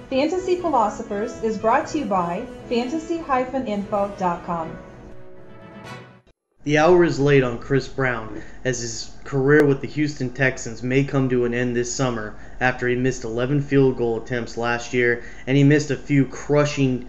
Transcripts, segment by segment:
Fantasy Philosophers is brought to you by fantasy-info.com. The hour is late on Kris Brown, as his career with the Houston Texans may come to an end this summer after he missed 11 field goal attempts last year, and he missed a few crushing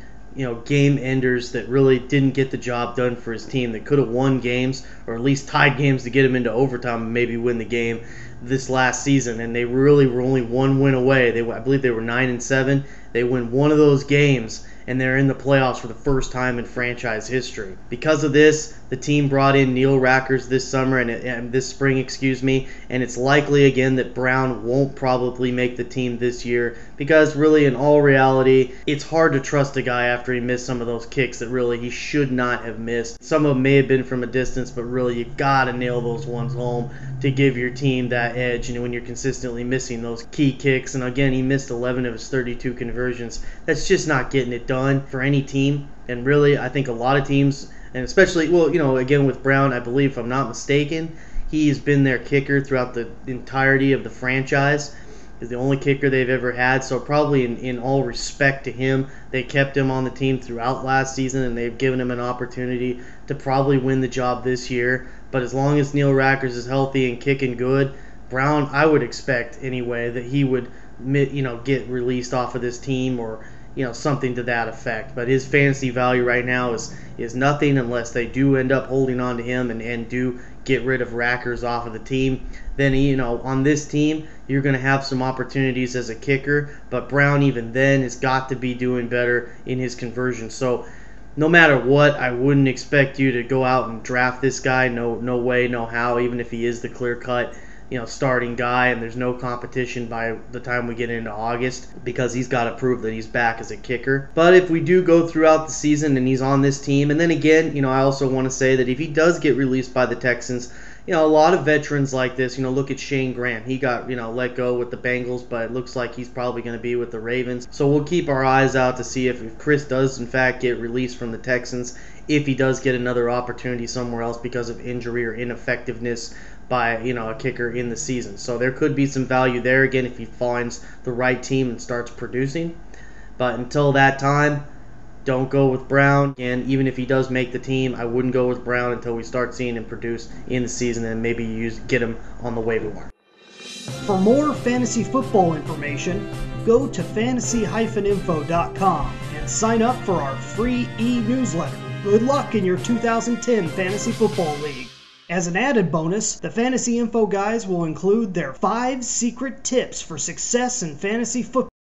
game enders that really didn't get the job done for his team, that could have won games or at least tied games to get him into overtime and maybe win the game this last season. And they really were only one win away. I believe they were 9-7. They win one of those games and they're in the playoffs for the first time in franchise history. Because of this, the team brought in Neil Rackers this summer and this spring, and it's likely again that Brown won't probably make the team this year, because really in all reality, it's hard to trust a guy after he missed some of those kicks that really he should not have missed. Some of them may have been from a distance, but really you gotta nail those ones home to give your team that edge, and when you're consistently missing those key kicks. And again, he missed 11 of his 32 conversions. That's just not getting it done for any team. And really, I think a lot of teams, and especially, again with Brown, I believe, if I'm not mistaken, he has been their kicker throughout the entirety of the franchise. He's the only kicker they've ever had, so probably in all respect to him, they kept him on the team throughout last season, and they've given him an opportunity to probably win the job this year. But as long as Neil Rackers is healthy and kicking good, Brown, I would expect anyway, that he would get released off of this team, or something to that effect. But his fantasy value right now is nothing unless they do end up holding on to him and do get rid of Rackers off of the team. Then on this team you're going to have some opportunities as a kicker, but Brown even then has got to be doing better in his conversion. So no matter what, I wouldn't expect you to go out and draft this guy. No way, no how, even if he is the clear-cut starting guy and there's no competition by the time we get into August, because he's got to prove that he's back as a kicker. But if we do go throughout the season and he's on this team, and then again, I also want to say that if he does get released by the Texans, a lot of veterans like this, look at Shane Grant. He got, let go with the Bengals, but it looks like he's probably going to be with the Ravens. So we'll keep our eyes out to see if Kris does in fact get released from the Texans, if he does get another opportunity somewhere else because of injury or ineffectiveness by a kicker in the season. So there could be some value there again if he finds the right team and starts producing. But until that time, don't go with Brown. And even if he does make the team, I wouldn't go with Brown until we start seeing him produce in the season, and maybe get him on the waiver wire. For more fantasy football information, go to fantasy-info.com and sign up for our free e-newsletter. Good luck in your 2010 Fantasy Football League. As an added bonus, the Fantasy Info guys will include their 5 secret tips for success in fantasy football.